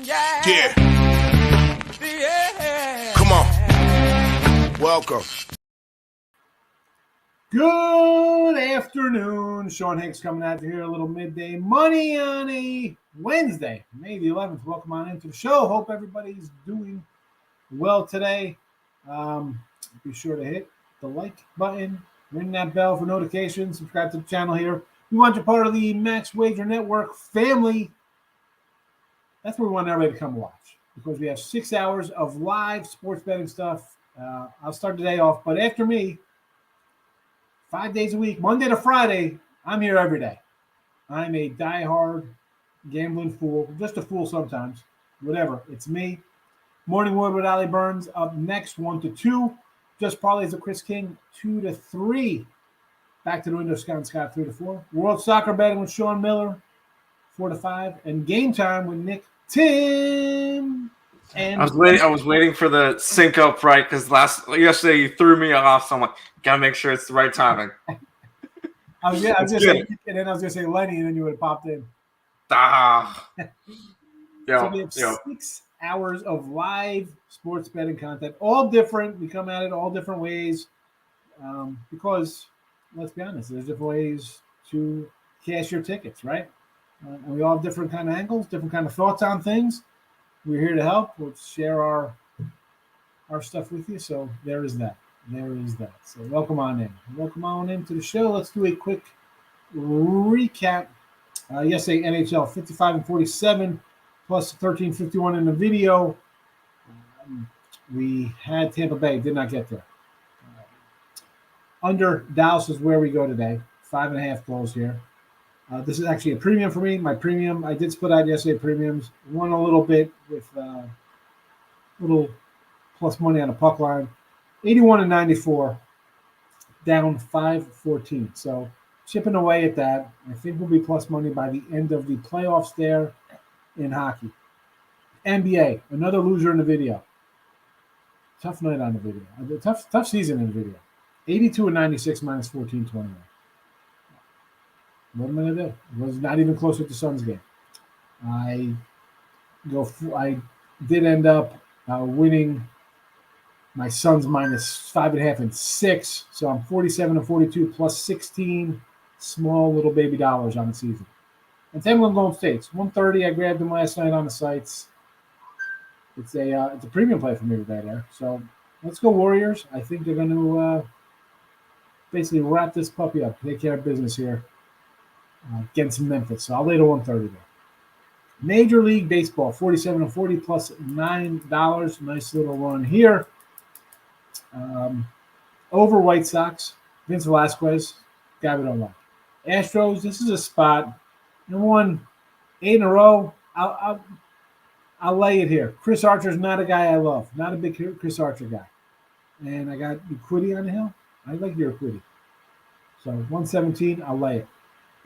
Yeah. Come on. Welcome. Good afternoon. Sean Higgs coming out to here. A little midday money on a Wednesday, May the 11th. Welcome on into the show. Hope everybody's doing well today. Be sure to hit the like button, ring that bell for notifications, subscribe to the channel here. We want you part of the Max Wager Network family. That's where we want everybody to come watch because we have 6 hours of live sports betting stuff. I'll start the day off, but after me, 5 days a week, Monday to Friday, I'm here every day. I'm a diehard gambling fool, just a fool sometimes, whatever. It's me. Morning Wood with Ali Burns up next, 1 to 2. Just Parlays with Chris King, 2 to 3. Back to the window, Scott, 3 to 4. World Soccer Betting with Sean Miller, 4 to 5. And Game Time with Nick Tim. And I was waiting for the sync up right because yesterday you threw me off, so I'm like, gotta make sure it's the right timing. I was gonna say Lenny, and then you would have popped in. So we have 6 hours of live sports betting content, all different. We come at it all different ways because, let's be honest, there's different ways to cash your tickets, right? And we all have different kind of angles, different kind of thoughts on things. We're here to help. We'll share our stuff with you. So there is that. So welcome on in. Welcome on into the show. Let's do a quick recap. Yesterday, NHL 55 and 47 plus 13.51 in the video. We had Tampa Bay, did not get there. Under Dallas is where we go today. 5.5 goals here. This is actually a premium for me. My premium, I did split out yesterday premiums. Won a little bit with little plus money on the puck line. 81 and 94, down 5-14. So chipping away at that. I think we'll be plus money by the end of the playoffs there in hockey. NBA, another loser in the video. Tough night on the video. Tough season in the video. 82 and 96 minus 14.21. What am I going to do? It was not even close with the Suns game. I did end up winning my Suns minus 5.5 and 6. So I'm 47 and 42 plus 16 small little baby dollars on the season. And 10 on Golden States. 130. I grabbed them last night on the sites. It's a premium play for me today there. So let's go Warriors. I think they're going to basically wrap this puppy up. Take care of business here. Against Memphis. So I'll lay to 130 there. Major League Baseball, 47 and 40 plus $9. Nice little run here. Over White Sox, Vince Velasquez, guy we don't like. Astros, this is a spot. And won 8 in a row. I'll lay it here. Chris Archer's not a guy I love. Not a big Chris Archer guy. And I got Urquidy on the hill. I like your Urquidy. So 117, I'll lay it.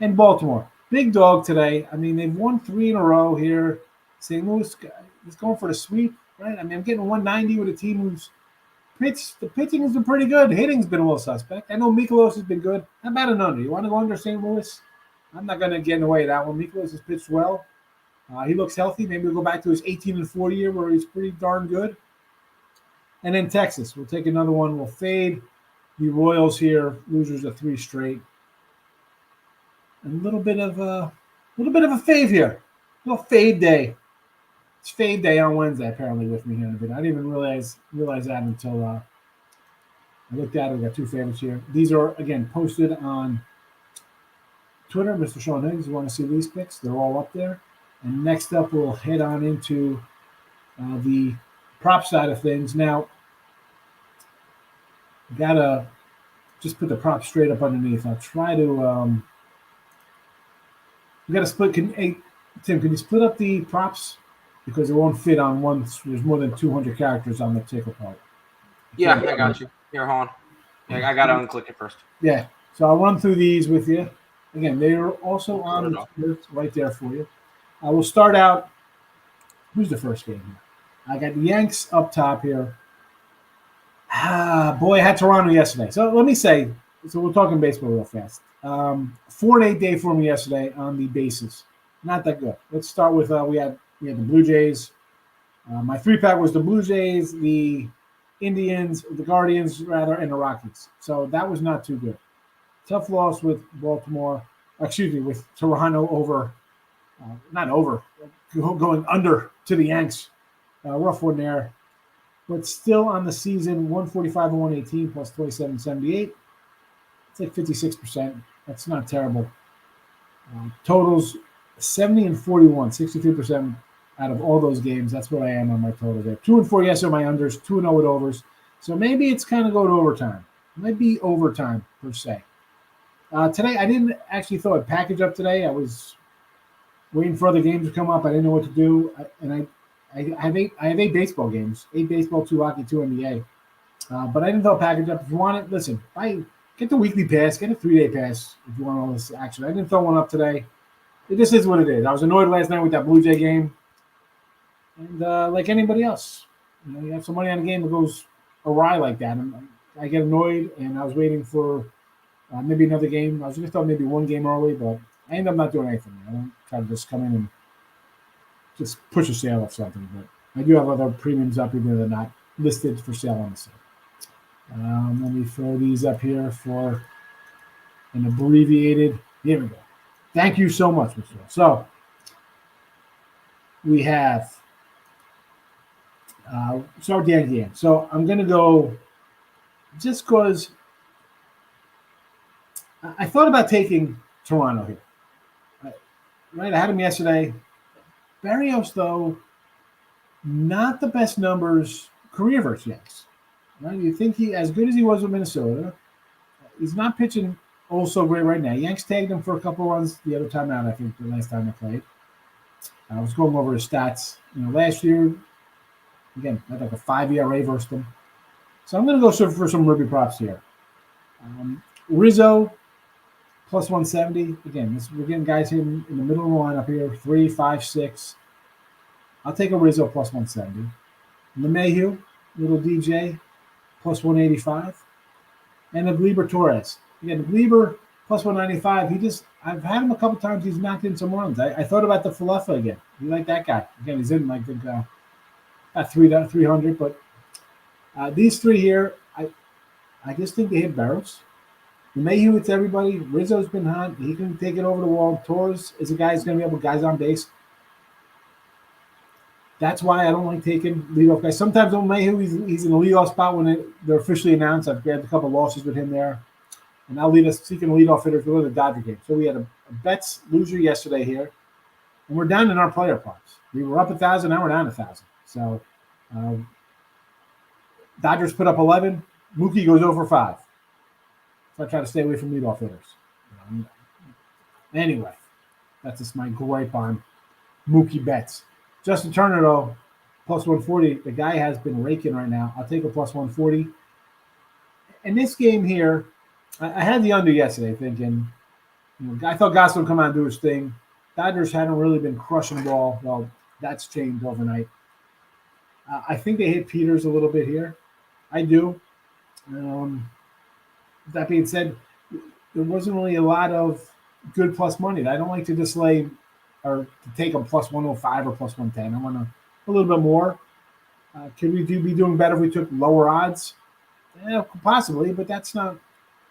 And Baltimore, big dog today. I mean, they've won 3 in a row here. St. Louis is going for the sweep, right? I mean, I'm getting 190 with a team who's pitched. The pitching has been pretty good. Hitting's been a little suspect. I know Mikolas has been good. How about an under? You want to go under St. Louis? I'm not going to get in the way of that one. Mikolas has pitched well. He looks healthy. Maybe we'll go back to his 18 and 40 year where he's pretty darn good. And then Texas, we'll take another one. We'll fade the Royals here. Losers of 3 straight. A little bit of a fade here. A little fade day. It's fade day on Wednesday, apparently, with me here in the video. I didn't even realize that until I looked at it. We got 2 favorites here. These are, again, posted on Twitter, Mr. Sean Higgs. You want to see these picks? They're all up there. And next up, we'll head on into the prop side of things. Now, got to just put the prop straight up underneath. I'll try to we got to split. Tim, can you split up the props? Because it won't fit on one. There's more than 200 characters on the ticker part. Yeah, I got you. Here, hold on. Yeah, I got to unclick it first. Yeah. So I'll run through these with you. Again, they are also on the Twitter right there for you. I will start out. Who's the first game here? I got the Yanks up top here. Boy, I had Toronto yesterday. So let me say, so we're talking baseball real fast. 4 and 8 day for me yesterday on the bases. Not that good. Let's start with we had We had the Blue Jays. My 3-pack was the Blue Jays, the Indians, the Guardians, rather, and the Rockies. So that was not too good. Tough loss with Baltimore. With Toronto over, not over, going under to the Yanks. Rough one there. But still on the season, 145 and 118 plus 27.78. It's like 56%. That's not terrible. Totals 70 and 41, 63% out of all those games. That's what I am on my total there. 2 and 4, yes, are my unders. 2 and 0 with overs. So maybe it's kind of go to overtime. It might be overtime per se. Today, I didn't actually throw a package up today. I was waiting for other games to come up. I didn't know what to do, I have 8 baseball games: 8 baseball, 2 hockey, 2 NBA. But I didn't throw a package up. If you want it, listen. Get the weekly pass. Get a 3-day pass if you want all this action. I didn't throw one up today. This is what it is. I was annoyed last night with that Blue Jay game, and like anybody else, you have some money on a game that goes awry like that, and I get annoyed. And I was waiting for maybe another game. I was going to throw maybe one game early, but I end up not doing anything. I don't try to just come in and just push a sale of something. But I do have other premiums up, even though they're not listed for sale on the site. Let me throw these up here for an abbreviated. Here we go. Thank you so much, Mr. So we have start with the Yankee game. So I'm going to go just because I thought about taking Toronto here. Right, I had him yesterday. Barrios, though, not the best numbers career versus Yanks. Right, you think he, as good as he was with Minnesota, he's not pitching so great right now. Yanks tagged him for a couple runs the other time out. I think the last time I played. I was going over his stats. Last year, again, I had like a 5 ERA versus them. So I'm going to go for some Ruby props here. Rizzo plus 170. Again, we're getting guys here in the middle of the lineup here. 3, 5, 6. I'll take a Rizzo plus 170. LeMahieu, little DJ, plus 185. And a Gleyber Torres. Again, Gleyber plus 195. I've had him a couple times. He's knocked in some runs. I thought about the Falefa again. You like that guy? Again, he's in like about 300. But these three here, I just think they hit barrels. Mayhew hits everybody. Rizzo's been hot. He can take it over the wall. Torres is a guy who's going to be able to guys on base. That's why I don't like taking leadoff guys. Sometimes on Mayhew, he's in the leadoff spot when they're officially announced. I've grabbed a couple losses with him there. And I'll lead us seeking a leadoff hitter for the Dodger game. So we had a Betts loser yesterday here. And we're down in our player props. We were up 1,000. Now we're down 1,000. So Dodgers put up 11. Mookie goes over 5. So I try to stay away from leadoff hitters. Anyway, that's just my gripe on Mookie Betts. Justin Turner, though, plus 140. The guy has been raking right now. I'll take a plus 140. In this game here, I had the under yesterday thinking, I thought Goss would come out and do his thing. Dodgers hadn't really been crushing the ball. Well, that's changed overnight. I think they hit Peters a little bit here. I do. That being said, there wasn't really a lot of good plus money. I don't like to just lay or to take them plus 105 or plus 110. I want a little bit more. Could we be doing better if we took lower odds? Yeah, possibly, but that's not.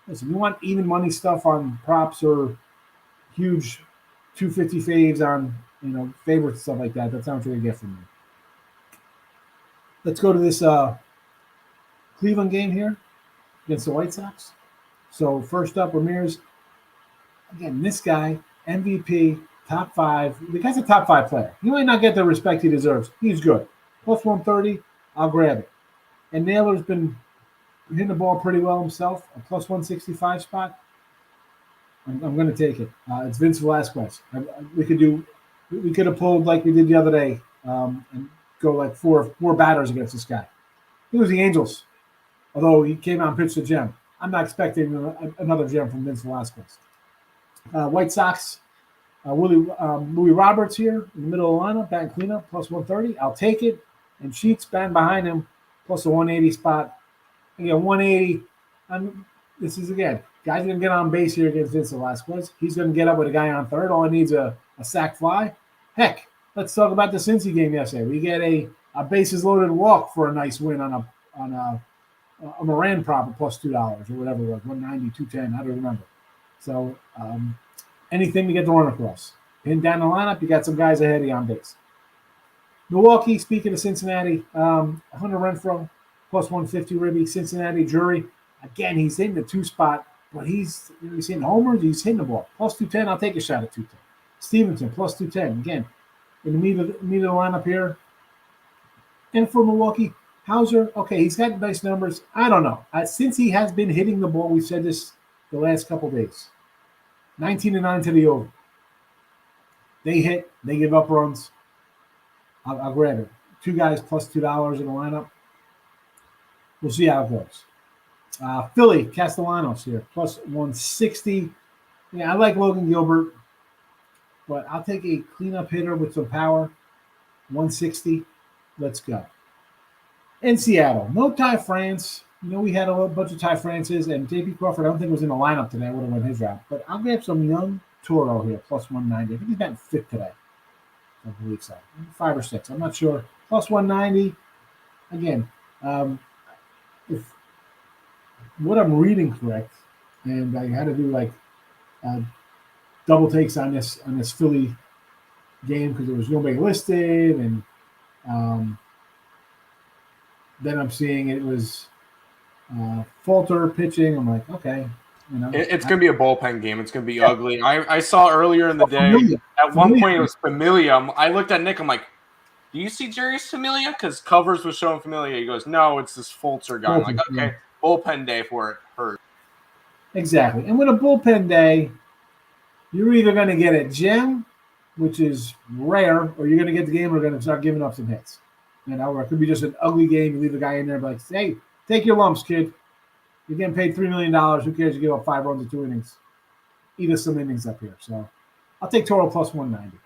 Listen, you want even money stuff on props or huge 250 faves on favorites, stuff like that. That's not what you're gonna get from me. Let's go to this Cleveland game here against the White Sox. So first up, Ramirez. Again, this guy, MVP, top 5. The guy's a top 5 player. He might not get the respect he deserves. He's good. Plus 130, I'll grab it. And Naylor's been hitting the ball pretty well himself. A plus 165 spot. I'm going to take it. It's Vince Velasquez. We could have pulled like we did the other day and go like four batters against this guy. He was the Angels, although he came out and pitched a gem. I'm not expecting another gem from Vince Velasquez. White Sox, Louis Roberts here in the middle of the lineup, batting cleanup, plus 130. I'll take it. And Sheets batting behind him, plus a 180 spot. Again, 180. This is, again, guy's going to get on base here against Vince Velasquez. He's going to get up with a guy on third. All he needs a sac fly. Heck, let's talk about the Cincy game yesterday. We get a bases loaded walk for a nice win on a Moran prop at plus $2 or whatever it was, 190, 210, I don't remember. So anything to get the run across. Pin down the lineup, you got some guys ahead of you on base. Milwaukee, speaking of Cincinnati, Hunter Renfroe, plus 150 Ribby. Cincinnati, Drury. Again, he's hitting the 2 spot, but he's hitting homers, he's hitting the ball. Plus 210, I'll take a shot at 210. Stevenson, plus 210. Again, in the meat of the lineup here. And for Milwaukee, Hauser, okay, he's got nice numbers. I don't know. Since he has been hitting the ball, we've said this the last couple days. 19-9 to the over. They hit, they give up runs. I'll grab it. 2 guys plus $2 in the lineup. We'll see how it goes. Philly, Castellanos here, plus 160. Yeah, I like Logan Gilbert, but I'll take a cleanup hitter with some power. 160. Let's go. In Seattle, no Ty France. You know, we had a bunch of Ty Frances, and J.P. Crawford, I don't think was in the lineup today. I would have won his route. But I'll grab some young Toro here, plus 190. I think he's batting 5th today. I believe so. 5 or 6. I'm not sure. Plus 190. Again, if what I'm reading correct, and I had to do like double takes on this Philly game because there was nobody listed, and then I'm seeing it was Falter pitching. I'm like, okay. You know, it's going to be a bullpen game. It's going to be ugly. I saw earlier in the day, at one point it was Familia. I looked at Nick. I'm like, do you see Jerry's Familia? Because covers was showing Familia. He goes, no, it's this Fultzer guy. I'm like, okay, bullpen day for it hurt. Exactly. And with a bullpen day, you're either going to get a gem, which is rare, or you're going to get the game or going to start giving up some hits. You know, or it could be just an ugly game. You leave a guy in there like, hey, take your lumps, kid. You're getting paid $3 million. Who cares? You give up 5 runs in 2 innings. Eat us some innings up here. So I'll take Toro plus 190.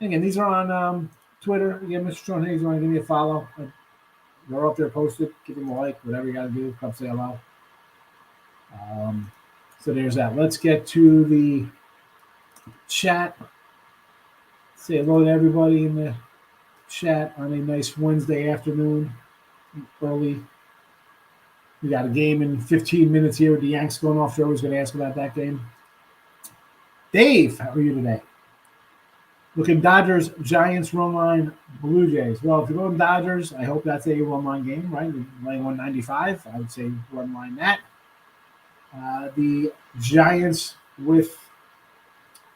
Again, these are on Twitter. Again, Mr. Sean Higgs, you want to give me a follow? They're up there posted. Give them a like. Whatever you got to do. Come say hello. So there's that. Let's get to the chat. Say hello to everybody in the chat on a nice Wednesday afternoon. Early. We got a game in 15 minutes here with the Yanks going off. Joe was going to ask about that game. Dave, how are you today? Looking Dodgers, Giants, run line, Blue Jays. Well, if you're going Dodgers, I hope that's a run line game, right? You're laying 195. I would say run line that. The Giants with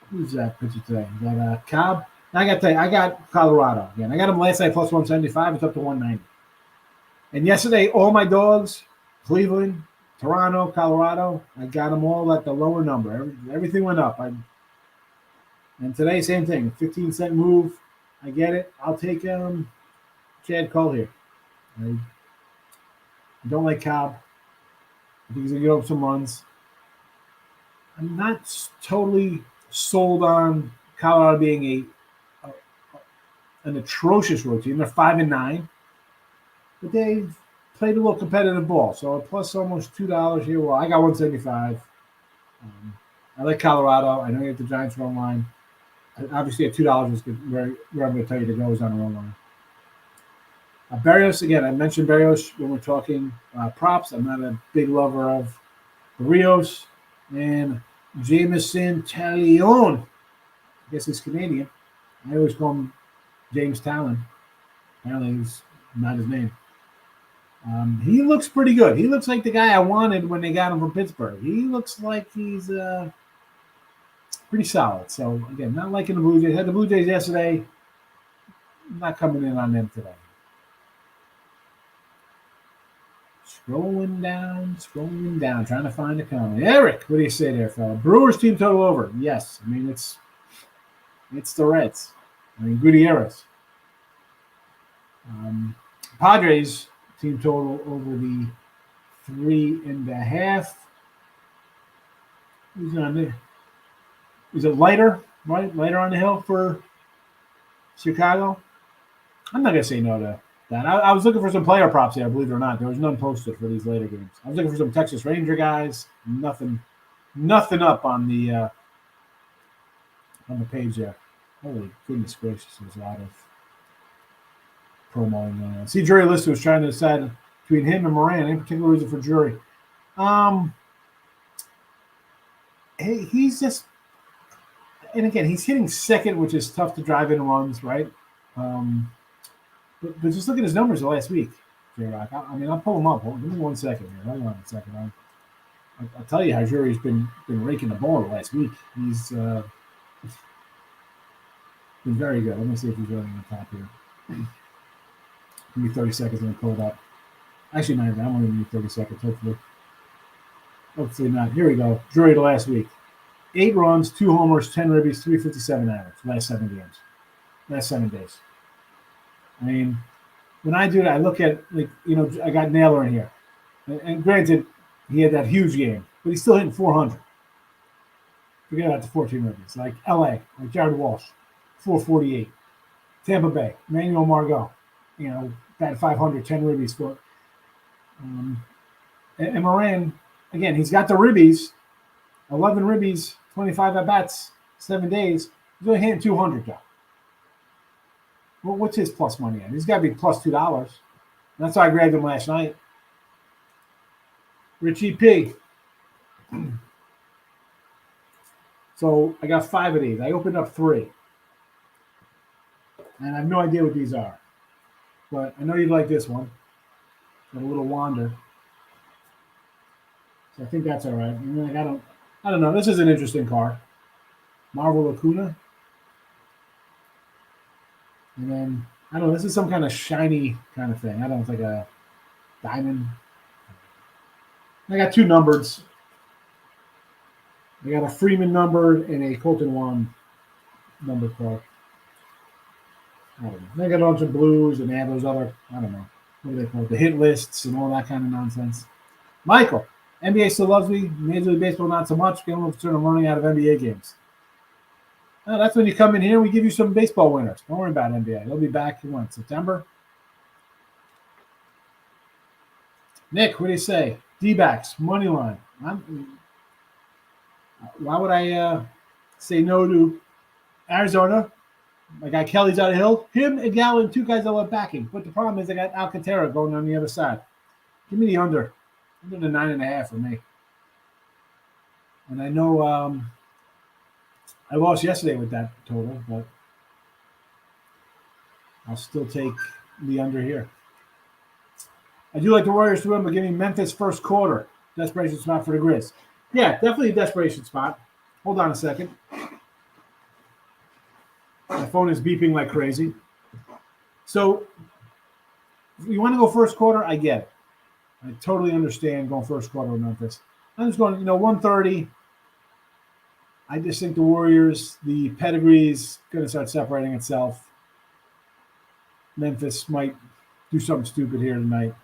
who's that pitcher today? You got Cobb. I got Colorado again. I got them last night plus 175. It's up to 190. And yesterday, all my dogs. Cleveland, Toronto, Colorado, I got them all at the lower number. Everything went up. And today, same thing. 15-cent move. I get it. I'll take Chad Cole here. I don't like Cobb. I think he's going to get up some runs. I'm not totally sold on Colorado being an atrocious road team. They're 5-9. But they've played a little competitive ball, so plus almost $2 here. Well, I got 175. I like Colorado. I know you have the Giants run line. Obviously, at $2 is good. Where I'm going to tell you to go is on the run line. Barrios, again, I mentioned Barrios when we're talking props. I'm not a big lover of Barrios. And Jameson Taillon. I guess he's Canadian. I always call him James Talon. Apparently, he's not his name. He looks pretty good. He looks like the guy I wanted when they got him from Pittsburgh. He looks like he's pretty solid. So, again, not liking the Blue Jays. Had the Blue Jays yesterday. Not coming in on them today. Scrolling down, trying to find a comment. Eric, what do you say there, fella? Brewers team total over. Yes. I mean, it's the Reds. I mean, Gutierrez. Padres team total over the 3.5. Who's on there? Is it lighter? Right? Lighter on the hill for Chicago? I'm not going to say no to that. I was looking for some player props there, believe it or not. There was none posted for these later games. I was looking for some Texas Ranger guys. Nothing up on the page there. Holy goodness gracious, there's a lot of promoting going on. See, Jury Lister was trying to decide between him and Moran. Any particular reason for Jury? He's just, and again, he's hitting second, which is tough to drive in runs, right? But just look at his numbers the last week, J-Rock. I mean, I'll pull him up. Give me 1 second here. Hold on a second. I'll tell you how Jury's been raking the ball the last week. He's been very good. Let me see if he's running on top here. Give me 30 seconds and I'll pull it up. Actually, not even. I'm only going to need 30 seconds, hopefully. Hopefully not. Here we go. Jury the last week. 8 runs, 2 homers, 10 ribbies, 357 average. Last 7 games. Last 7 days. I mean, when I do that, I look at, like, I got Naylor in here. And granted, he had that huge game, but he's still hitting 400. Forget about the 14 ribbies. Like LA, like Jared Walsh, 448. Tampa Bay, Manuel Margot, batted 500, 10 ribbies for. And Moran, again, he's got the ribbies, 11 ribbies, 25 at bats, 7 days. He's only hitting 200 though. Well, what's his plus money at? He's got to be plus $2. That's why I grabbed him last night. Richie P. So I got 5 of these. I opened up 3. And I have no idea what these are. But I know you'd like this one. Got a little wander. So I think that's all right. I don't know. This is an interesting card. Marvel Acuna. And then, I don't know, this is some kind of shiny kind of thing. I don't know, it's like a diamond. I got 2 numbers. I got a Freeman numbered and a Colton Wong numbered card. I don't know. I got a bunch of blues and they have those other, I don't know, what do they call it? The hit lists and all that kind of nonsense. Michael, NBA still loves me. Major League Baseball, not so much. Getting a little concerned I'm running out of NBA games. That's when you come in here and we give you some baseball winners. Don't worry about NBA. They'll be back in September. Nick, what do you say? D-backs, money line. Why would I say no to Arizona? My guy Kelly's out of Hill. Him and Gallen, 2 guys I love backing. But the problem is I got Alcantara going on the other side. Give me the under. Under the 9.5 for me. And I know I lost yesterday with that total, but I'll still take the under here. I do like the Warriors to win, but give me Memphis first quarter. Desperation spot for the Grizz. Yeah, definitely a desperation spot. Hold on a second. My phone is beeping like crazy. So, if you want to go first quarter, I get it. I totally understand going first quarter with Memphis. I'm just going, 130. I just think the Warriors, the pedigree's going to start separating itself. Memphis might do something stupid here tonight,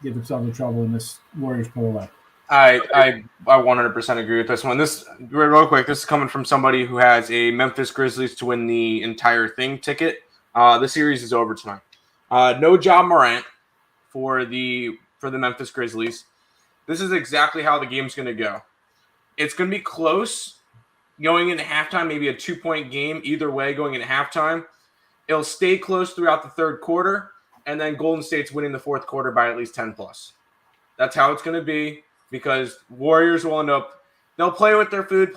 get themselves in trouble in this Warriors pull away. I 100% agree with this one. This, real quick, this is coming from somebody who has a Memphis Grizzlies to win the entire thing ticket. The series is over tonight. No Ja Morant for the Memphis Grizzlies. This is exactly how the game's going to go. It's going to be close going into halftime, maybe a 2-point game either way going into halftime. It'll stay close throughout the third quarter, and then Golden State's winning the fourth quarter by at least 10 plus. That's how it's going to be, because Warriors will they'll play with their food,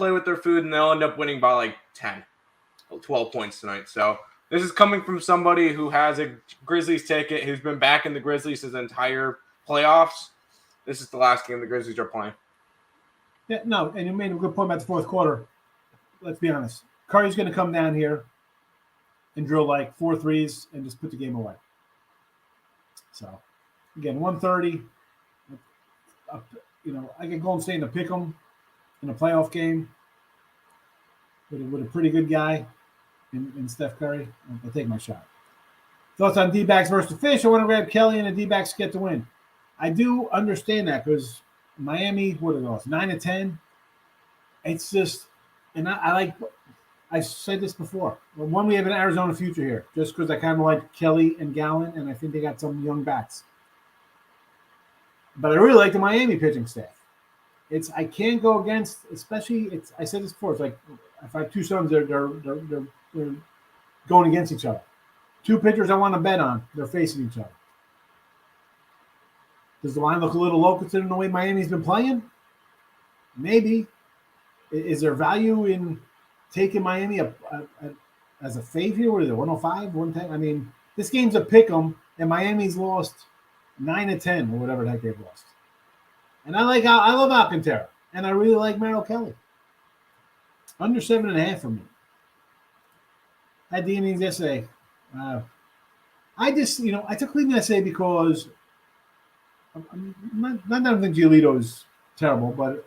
and they'll end up winning by like 10, 12 points tonight. So this is coming from somebody who has a Grizzlies ticket, who's been back in the Grizzlies his entire playoffs. This is the last game the Grizzlies are playing. Yeah, no, and you made a good point about the fourth quarter. Let's be honest. Curry's going to come down here and drill like 4 threes and just put the game away. So, again, 130. I can Golden State to pick them in a playoff game with a pretty good guy in Steph Curry. I'll take my shot. Thoughts on D-backs versus the Fish? I want to grab Kelly and the D-backs get the win. I do understand that because Miami, what are those? 9-10. It's just, and I said this before. One, we have an Arizona future here, just because I kind of like Kelly and Gallen, and I think they got some young bats. But I really like the Miami pitching staff. I can't go against, especially. I said this before. It's like if I have 2 sons, they're going against each other. Two pitchers I want to bet on, they're facing each other. Does the line look a little low considering the way Miami's been playing? Maybe. Is there value in taking Miami as a fave here? What is it, 105, 110? I mean, this game's a pick 'em, and Miami's lost 9 of 10 or whatever the heck they've lost. And I love Alcantara, and I really like Merrill Kelly. Under 7.5 for me. I had the innings yesterday. I took Cleveland yesterday because not that I think Giolito's terrible, but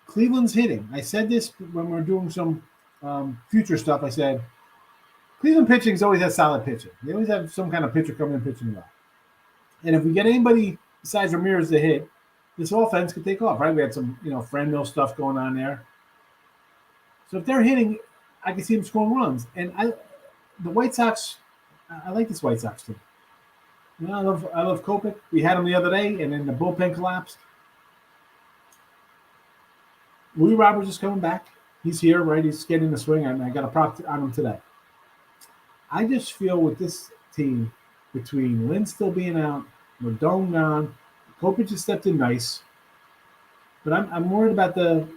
Cleveland's hitting. I said this when we were doing some future stuff. I said Cleveland pitching's always has solid pitching. They always have some kind of pitcher coming in pitching well. And if we get anybody besides Ramirez to hit, this offense could take off, right? We had some, Fran Mill stuff going on there. So if they're hitting, I can see them scoring runs. And the White Sox, I like this White Sox team. I love Kopech. We had him the other day, and then the bullpen collapsed. Louis Roberts is coming back. He's here, right? He's getting the swing, and I got a prop on him today. I just feel with this team, between Lynn still being out, Rodon gone, Kopech just stepped in nice. But I'm worried about the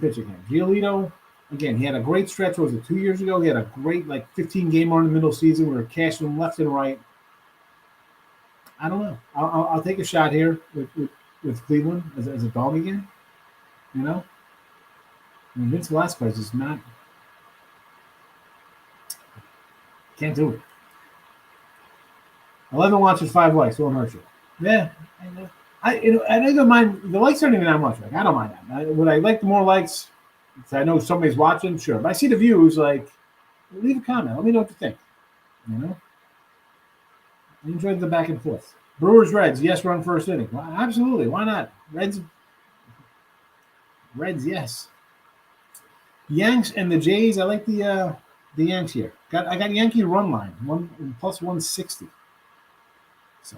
pitching game. Giolito, again, he had a great stretch. What was it, 2 years ago? He had a great 15-game run in the middle of the season. We were cashing him left and right. I don't know. I'll take a shot here with Cleveland as a dog again. I mean, Vince Velasquez is not. Can't do it. 11 watches, 5 likes. Won't hurt you. Yeah. I don't mind. The likes aren't even that much. I don't mind that. Would I like the more likes? If I know somebody's watching, sure. But I see the views, leave a comment. Let me know what you think. I enjoyed the back and forth. Brewers, Reds, yes, run first inning. Well, absolutely. Why not? Reds, yes. Yanks and the Jays. I like the Yanks here. I got Yankee run line, plus 160. So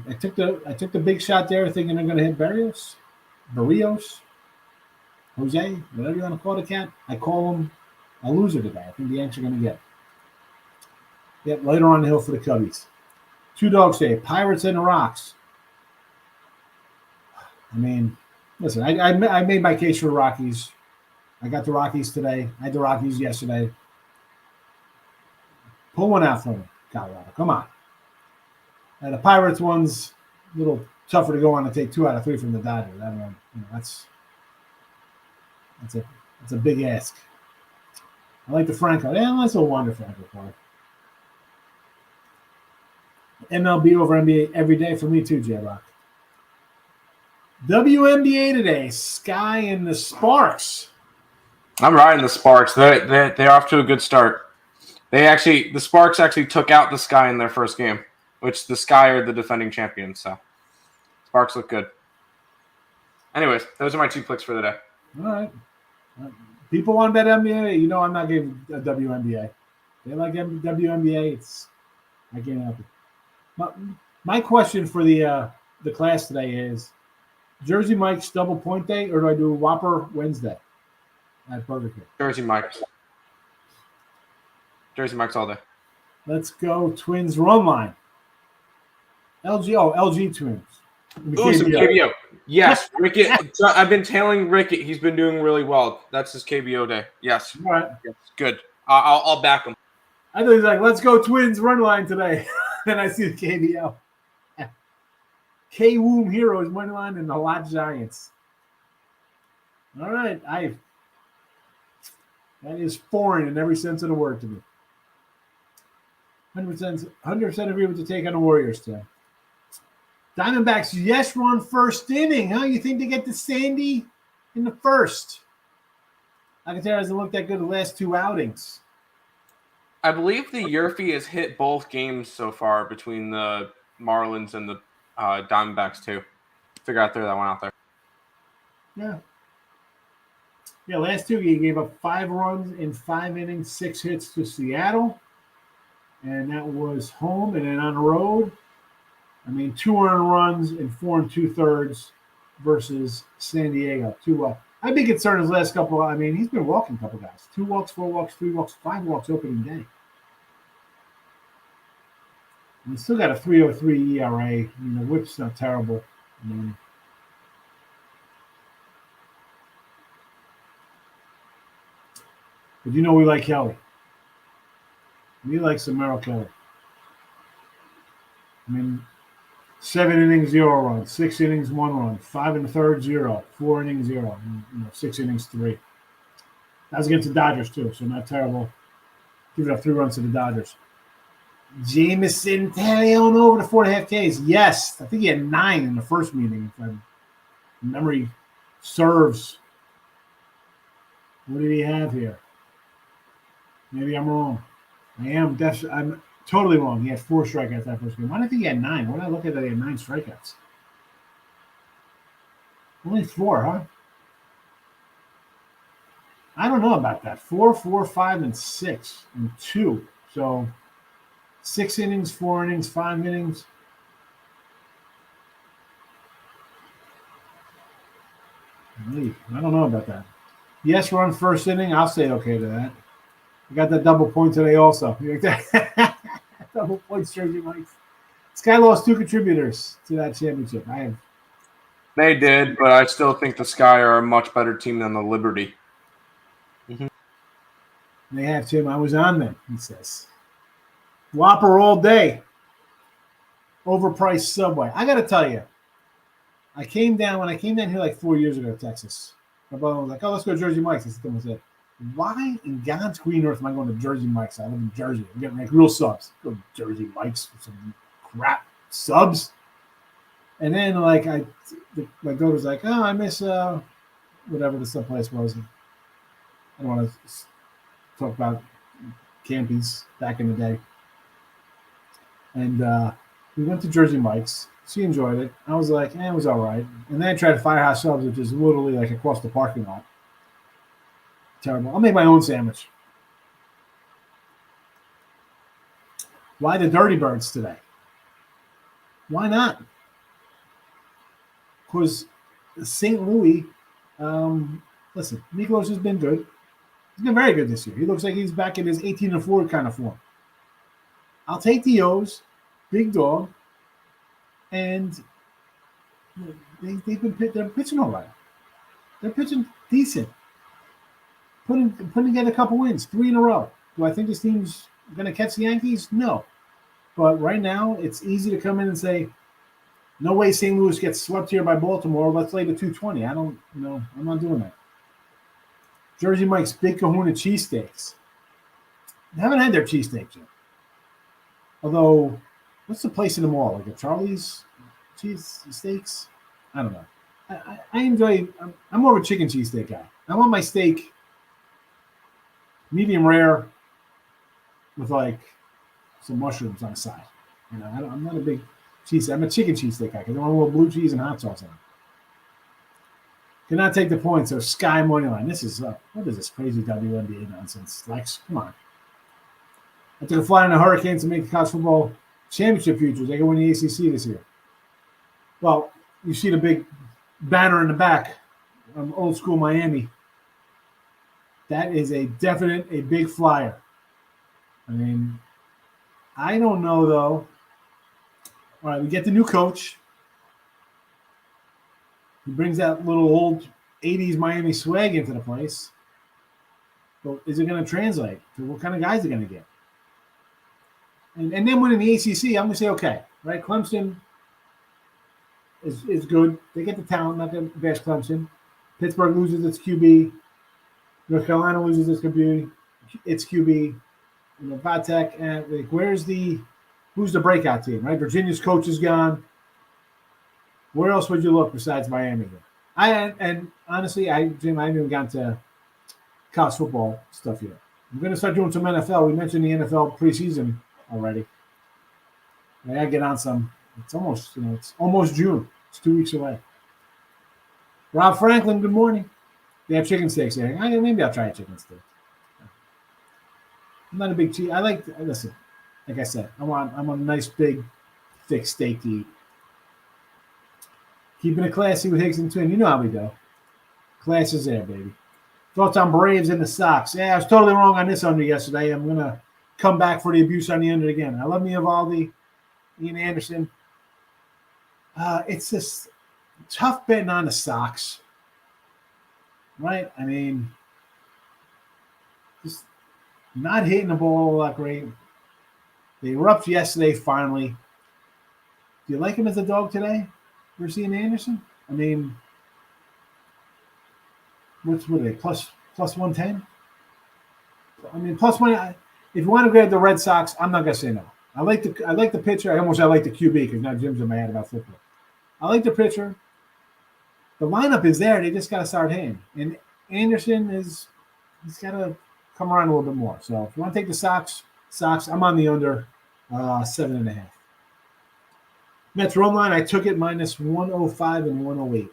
I took the big shot there, thinking they're going to hit Barrios, Jose, whatever you want to call the cat. I call him a loser today. I think the Yanks are going to get. Yep, later on the hill for the Cubbies. Two dogs say Pirates and the Rocks. I mean, listen, I made my case for the Rockies. I got the Rockies today. I had the Rockies yesterday. Pull one out for me, Colorado. Come on. And the Pirates one's a little tougher to go on to take 2 out of 3 from the Dodgers. I don't know. That's a big ask. I like the Franco. Yeah, that's a Wander Franco card. MLB over NBA every day for me too, J-Rock. WNBA today, Sky and the Sparks. I'm riding the Sparks. They're off to a good start. The Sparks actually took out the Sky in their first game, which the Sky are the defending champions. So Sparks look good. Anyways, those are my 2 picks for the day. All right. People want to bet NBA. I'm not giving a WNBA. They like WNBA. I can't help it. My question for the class today is: Jersey Mike's double point day, or do I do Whopper Wednesday at Burger King? Jersey Mike's all day. Let's go Twins run line. LG Twins. Ooh, some KBO. Yes, Rickett. I've been tailing Rickett. He's been doing really well. That's his KBO day. Yes. All right. Yes, good. I'll back him. I thought he's like, let's go Twins run line today. Then I see the KBO. K-Woom Heroes money line and the Lot Giants. All right. That is foreign in every sense of the word to me. 100% agree with the take on the Warriors today. Diamondbacks, yes, run first inning. Huh? You think they get to Sandy in the first? Alcantara hasn't looked that good the last 2 outings. I believe the Yurfie has hit both games so far between the Marlins and the Diamondbacks too. Figure out that one out there. Yeah. Yeah, last 2 he gave up 5 runs in 5 innings, 6 hits to Seattle. And that was home and then on the road. 2 earned runs in 4 2/3 versus San Diego. 2 I've been concerned his last couple. I mean, he's been walking a couple guys. 2 walks, 4 walks, 3 walks, 5 walks opening day. And he's still got a 3.03 ERA. I mean, the whip's not terrible. I mean, but you know we like Kelly. We like some Merrill Kelly. I mean, 7 innings, 0 runs, 6 innings, 1 run, 5 in the third, 0, 4 innings, 0, and, 6 innings, 3. That was against the Dodgers too, so not terrible. Give it up 3 runs to the Dodgers. Jameson Taillon over the 4.5 Ks. Yes, I think he had 9 in the first meeting, if my memory serves. What did he have here? Maybe I'm wrong. I'm totally wrong. He had 4 strikeouts that first game. Why did I think he had 9? Why did I look at that? He had 9 strikeouts. Only 4, huh? I don't know about that. 4, 4, 5, and 6, and 2. So 6 innings, 4 innings, 5 innings. I don't know about that. Yes, run first inning. I'll say okay to that. I got that double point today also. You like that? Double points, Jersey Mike's. This guy lost 2 contributors to that championship. They did, but I still think the Sky are a much better team than the Liberty. Mm-hmm. They have, Tim. I was on them, he says. Whopper all day. Overpriced Subway. I got to tell you, when I came down here like 4 years ago to Texas, my brother was like, "Oh, let's go to Jersey Mike's." I said, "Why in God's green earth am I going to Jersey Mike's? I live in Jersey. I'm getting like real subs. Go to Jersey Mike's for some crap subs." And then my daughter's like, "Oh, I miss whatever the sub place was." I don't want to talk about Campy's back in the day. And we went to Jersey Mike's. She enjoyed it. I was like, it was all right. And then I tried Firehouse Subs, which is literally like across the parking lot. Terrible. I'll make my own sandwich. Why the Dirty Birds today? Why not? Because St. Louis, listen, Miklos has been good. He's been very good this year. He looks like he's back in his 18-4 kind of form. I'll take the O's, big dog, and they're pitching all right. They're pitching decent. Putting together a couple wins, 3 in a row. Do I think this team's going to catch the Yankees? No. But right now, it's easy to come in and say, no way St. Louis gets swept here by Baltimore. Let's lay the 220. I'm not doing that. Jersey Mike's Big Kahuna cheesesteaks. They haven't had their cheesesteaks yet. Although, what's the place in the mall? Like a Charlie's cheese steaks? I don't know. I enjoy. I'm more of a chicken cheesesteak guy. I want my steak medium rare with like some mushrooms on the side. I'm not a big cheese. I'm a chicken cheesesteak guy because I want a little blue cheese and hot sauce on it. Cannot take the points. So Sky money line. This is what is this crazy WNBA nonsense? Lex, come on. I took a fly on the Hurricanes to make the college football championship futures. They can win the ACC this year. Well, you see the big banner in the back from old school Miami. That is a big flyer. I mean, I don't know, though. All right, we get the new coach. He brings that little old 80s Miami swag into the place. But is it going to translate to what kind of guys they're going to get? And then winning the ACC, I'm going to say, okay, right? Clemson is good. They get the talent, not going to bash Clemson. Pittsburgh loses its QB. North Carolina loses its QB. Vatek, who's the breakout team, right? Virginia's coach is gone. Where else would you look besides Miami? And honestly, Jim, I haven't even gotten to college football stuff yet. We're going to start doing some NFL. We mentioned the NFL preseason already. I got to get on some. It's almost June. It's 2 weeks away. Rob Franklin, good morning. They have chicken steaks there. Maybe I'll try a chicken steak. I'm not a big cheese. Listen, like I said, I want a nice, big, thick steak to eat. Keeping it classy with Higgs and Twin. You know how we go. Class is there, baby. Thoughts on Braves and the Sox? Yeah, I was totally wrong on this under yesterday. I'm gonna come back for the abuse on the under again. I love Eovaldi, Ian Anderson. It's just tough betting on the Sox, right? I mean, just not hitting the ball that great. They were up yesterday finally. Do you like him as a dog today? Versus Ian Anderson? I mean, what are they? Plus 110? I mean, plus one. If you want to grab the Red Sox, I'm not gonna say no. I like the pitcher. I like the QB because now Jim's in my head about football. I like the pitcher. The lineup is there. They just got to start hitting. And Anderson he's got to come around a little bit more. So if you want to take the Sox, I'm on the under 7.5. Mets run line, I took it minus 105 and 108.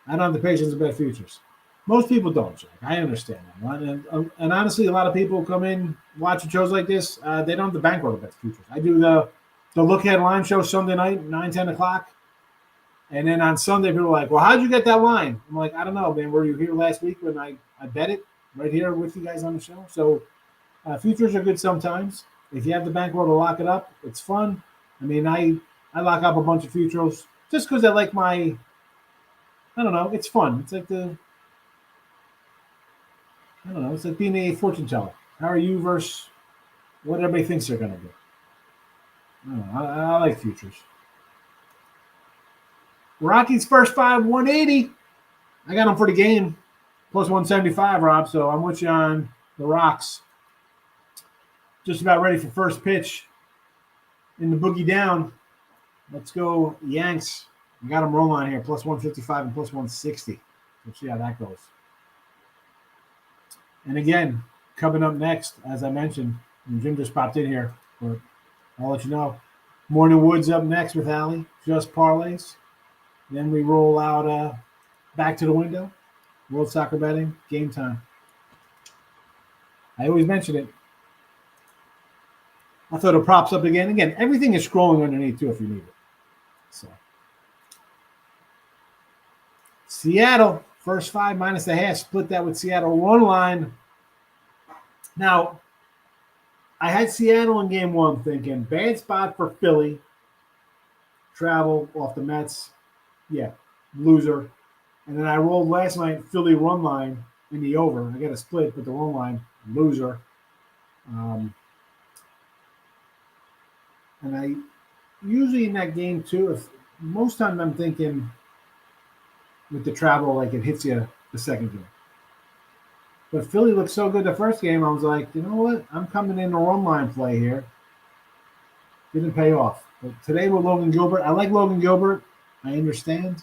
I don't have the patience to bet futures. Most people don't, Jack. I understand that. And honestly, a lot of people come in watching shows like this. They don't have the bankroll to bet futures. I do the Look Ahead line show Sunday night, 9, 10 o'clock. And then on Sunday, people are like, well, how'd you get that line? I'm like, I don't know, man. Were you here last week when I bet it right here with you guys on the show? So futures are good sometimes. If you have the bankroll to lock it up, it's fun. I mean, I lock up a bunch of futures just because I like I don't know, it's fun. It's like it's like being a fortune teller. How are you versus what everybody thinks they're going to do? I don't know. I like futures. Rockies first 5, 180. I got them for the game. Plus 175, Rob. So I'm with you on the Rocks. Just about ready for first pitch in the boogie down. Let's go Yanks. I got them rolling on here. Plus 155 and plus 160. We'll see how that goes. And again, coming up next, as I mentioned, and Jim just popped in here, but I'll let you know. Morning Woods up next with Allie. Just parlays. Then we roll out back to the window. World Soccer Betting, game time. I always mention it. I'll throw the props up again. Again, everything is scrolling underneath too if you need it. So Seattle, first 5 minus the half. Split that with Seattle run line. Now, I had Seattle in game 1 thinking, bad spot for Philly. Travel off the Mets. Yeah, loser. And then I rolled last night Philly run line in the over. I got a split, but the run line, loser. And I usually in that game too, most times I'm thinking with the travel, like it hits you the second game. But Philly looked so good the first game, I was like, you know what? I'm coming in the run line play here. Didn't pay off. But today with Logan Gilbert, I like Logan Gilbert. I understand.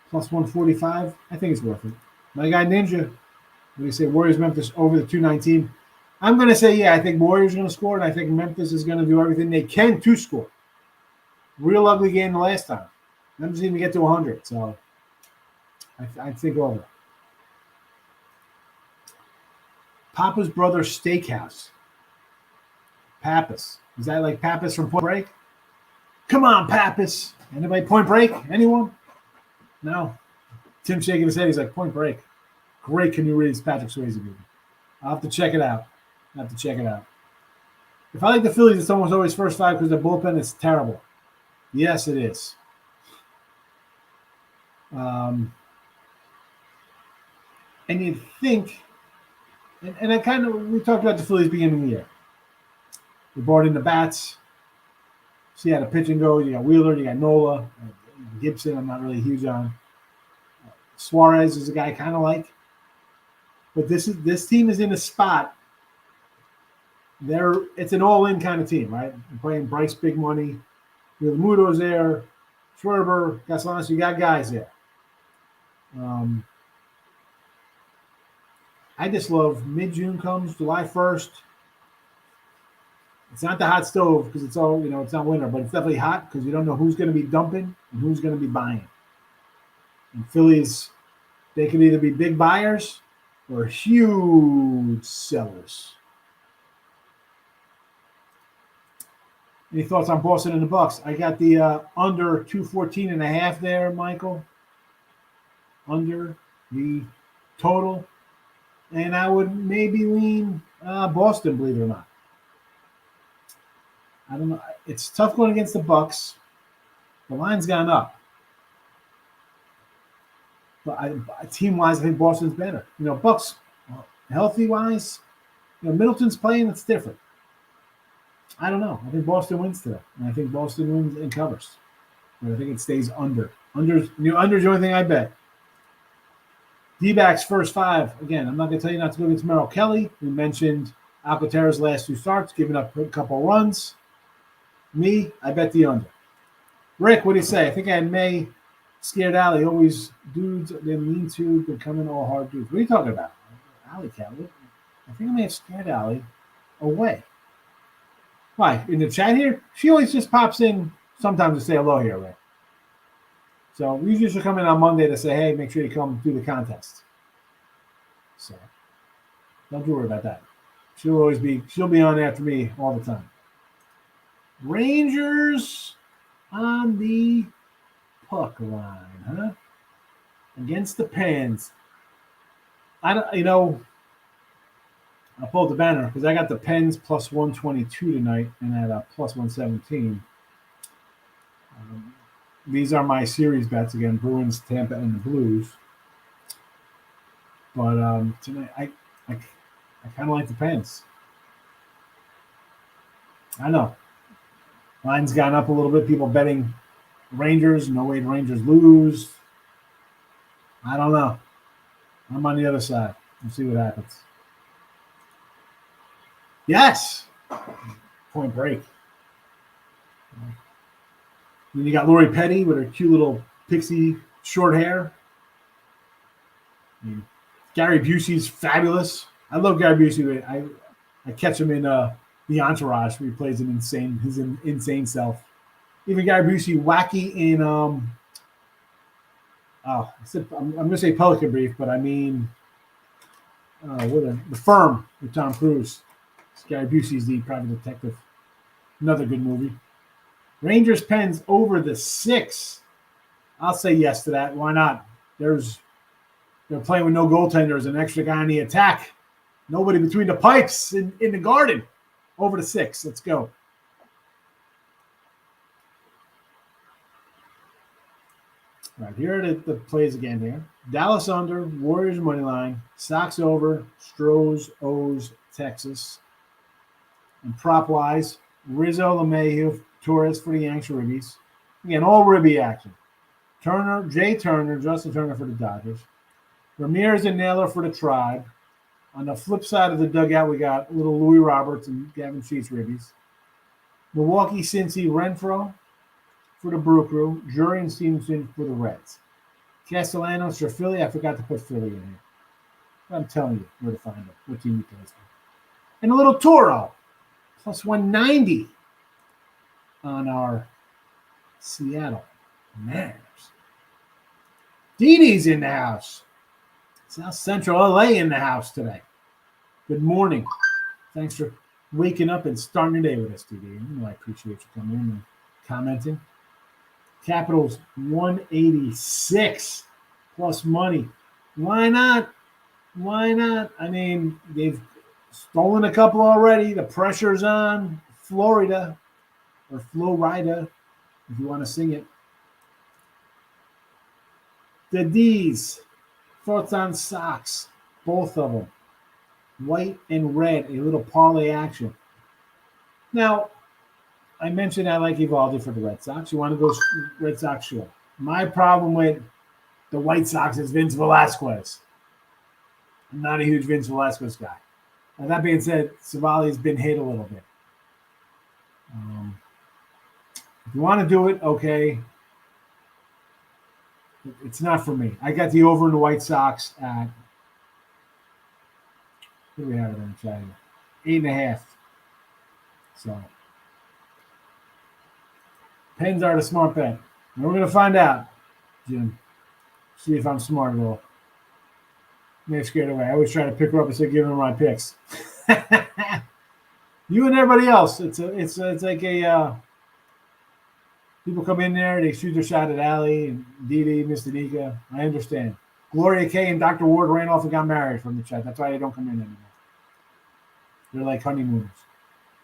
Plus 145. I think it's worth it. My guy Ninja, what do you say? Warriors Memphis over the 219. I'm going to say, yeah, I think Warriors are going to score, and I think Memphis is going to do everything they can to score. Real ugly game the last time. Memphis didn't even get to 100, so I think over. Papa's Brother's Steakhouse. Pappas. Is that like Pappas from Point Break? Come on, Pappas. Anybody Point Break? Anyone? No. Tim shaking his head. He's like, Point Break. Great Can You Read Patrick Swayze movie. I'll have to check it out. If I like the Phillies, it's almost always first 5 because the bullpen is terrible. Yes, it is. And you'd think, and I we talked about the Phillies beginning of the year. We brought in the bats. So you had a pitch and go. You got Wheeler, you got Nola, Gibson. I'm not really huge on. Suarez is a guy I kind of like, but this team is in a spot. It's an all-in kind of team, right? You're playing Bryce big money. Muto's there, Schwarber, Castellanos. You got guys there. I just love mid-June comes, July 1st. It's not the hot stove because it's all, it's not winter, but it's definitely hot because you don't know who's going to be dumping and who's going to be buying. And Phillies, they can either be big buyers or huge sellers. Any thoughts on Boston and the Bucks? I got the under 214.5 there, Michael. Under the total. And I would maybe lean Boston, believe it or not. I don't know. It's tough going against the Bucks. The line's gone up. But team-wise, I think Boston's better. Bucks, healthy-wise, Middleton's playing, it's different. I don't know. I think Boston wins today. And I think Boston wins and covers. But I think it stays under. Under's the only thing I bet. D-backs first 5. Again, I'm not going to tell you not to go against Merrill Kelly. We mentioned Alcantara's last 2 starts, giving up a couple runs. Me, I bet the under. Rick, what do you say? I think I had May scared Alley. Always dudes they lean to becoming all hard dudes. What are you talking about? Alley cat. I think I may have scared Alley away. Why? In the chat here? She always just pops in sometimes to say hello here, Rick. So we usually should come in on Monday to say, hey, make sure you come do the contest. So don't you worry about that. She'll be on after me all the time. Rangers on the puck line, huh? Against the Pens. I'll pull the banner because I got the Pens plus 122 tonight and at a plus 117. These are my series bets again: Bruins, Tampa, and the Blues. But tonight, I kind of like the Pens. I know. Line's gone up a little bit. People betting Rangers. No way the Rangers lose. I don't know. I'm on the other side. We'll see what happens. Yes. Point Break. Then you got Lori Petty with her cute little pixie short hair. Gary Busey's fabulous. I love Gary Busey. I catch him in The Entourage where he plays his insane self. Even Gary Busey wacky in I'm gonna say Pelican Brief, but I mean The Firm with Tom Cruise. Gary Busey's the private detective. Another good movie. Rangers Pens over the 6. I'll say yes to that. Why not? They're playing with no goaltenders, an extra guy on the attack. Nobody between the pipes in the Garden. Over the 6. Let's go. All right, here are the plays again here. Dallas under, Warriors money line, Sox over, Stros, O's, Texas. And prop-wise, Rizzo, LeMahieu, Torres for the Yanks ribbies. Again, all ribby action. Jay Turner, Justin Turner for the Dodgers. Ramirez and Naylor for the Tribe. On the flip side of the dugout, we got little Louis Roberts and Gavin Sheets ribbies. Milwaukee, Cincy, Renfro for the Brew Crew. Drury and Stevenson for the Reds. Castellanos for Philly. I forgot to put Philly in here. I'm telling you where to find it, what team he plays for. And a little Toro, plus 190 on our Seattle Mariners. Dee Dee's in the house. South Central LA in the house today. Good morning. Thanks for waking up and starting your day with us, Dee Dee. I appreciate you coming in and commenting. Capitals 186 plus money. Why not? Why not? I mean, they've stolen a couple already. The pressure's on Florida, or Florida, if you want to sing it. The D's. Thoughts on Sox. Both of them. White and red. A little parlay action. Now, I mentioned I like Evaldi for the Red Sox. You want to go Red Sox? Sure. My problem with the White Sox is Vince Velasquez. I'm not a huge Vince Velasquez guy. Now, that being said, Savali's been hit a little bit. If you want to do it, okay. It's not for me. I got the over in the White Sox at, what do we have it in the chat here? 8.5. So, Pens are the smart bet. And we're going to find out, Jim. See if I'm smart at all. May have scared away. I always try to pick her up and say, give her my picks. You and everybody else. It's like a people come in there, they shoot their shot at Allie and Dee, Mr. Nika. I understand. Gloria K and Dr. Ward ran off and got married from the chat. That's why they don't come in anymore. They're like honeymooners.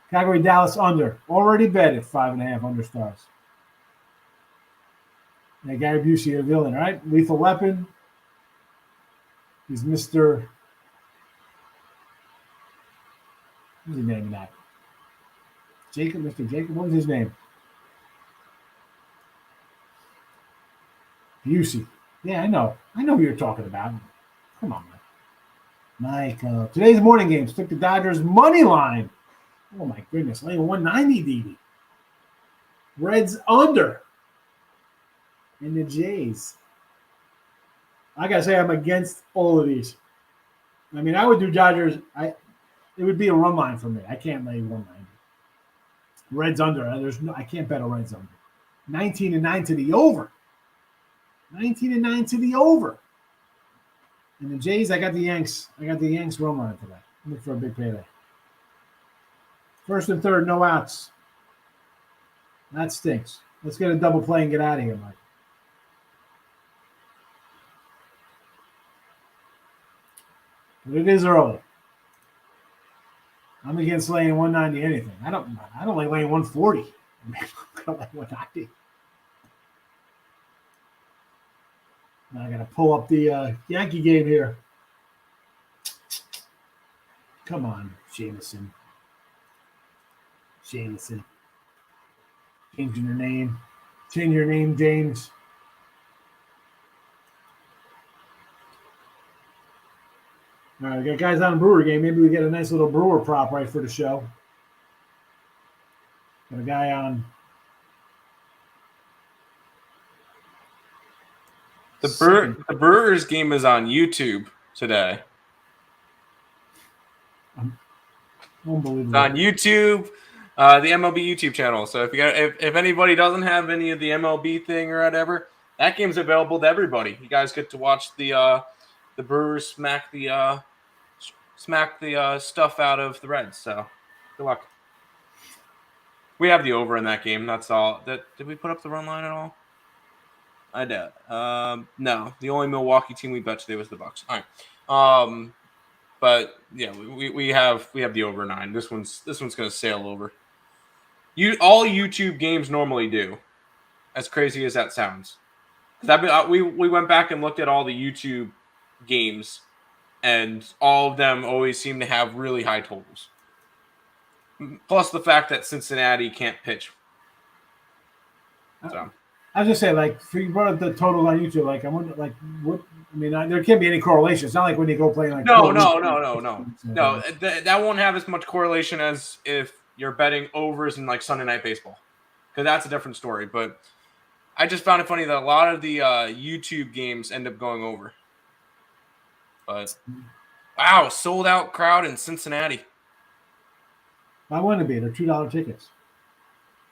Calgary Dallas under. Already bet at 5.5 under stars. Now Gary Busey, a villain, right? Lethal Weapon. He's Mr. What's his name in that? Jacob, Mr. Jacob. What was his name? Busey. Yeah, I know. I know who you're talking about. Come on, man. Mike, today's morning games took the Dodgers money line. Oh my goodness, laying 190, DD. Reds under. And the Jays. I gotta say, I'm against all of these. I mean, I would do Dodgers. It would be a run line for me. I can't lay 190. Reds under. I can't bet a Reds under. 19-9 to the over. 19-9 to the over. And the Jays, I got the Yanks. I got the Yanks run line today. Look for a big payday. First and third, no outs. That stinks. Let's get a double play and get out of here, Mike. But it is early. I'm against laying 190 anything. I don't like laying 140. I don't like 190. Now I got to pull up the Yankee game here. Come on, Jameson. Changing your name. Change your name, James. All right, we got guys on a Brewer game. Maybe we get a nice little Brewer prop right for the show. Got a guy on. The Brewers game is on YouTube today. Unbelievable. It's on YouTube, the MLB YouTube channel. So if anybody doesn't have any of the MLB thing or whatever, that game's available to everybody. You guys get to watch the Brewers smack the stuff out of the Reds. So good luck. We have the over in that game. That's all. Did we put up the run line at all? I doubt. No, the only Milwaukee team we bet today was the Bucks. All right. But yeah, we have the over 9. This one's gonna sail over. All YouTube games normally do, as crazy as that sounds. We went back and looked at all the YouTube games, and all of them always seem to have really high totals. Plus the fact that Cincinnati can't pitch. So. I was just saying, like, if you brought up the totals on YouTube, like, I wonder, like, what? I mean, there can't be any correlation. It's not like when you go play like. No. That won't have as much correlation as if you're betting overs in like Sunday Night Baseball, because that's a different story. But I just found it funny that a lot of the YouTube games end up going over. But wow, sold out crowd in Cincinnati. I want to be. They're $2 tickets.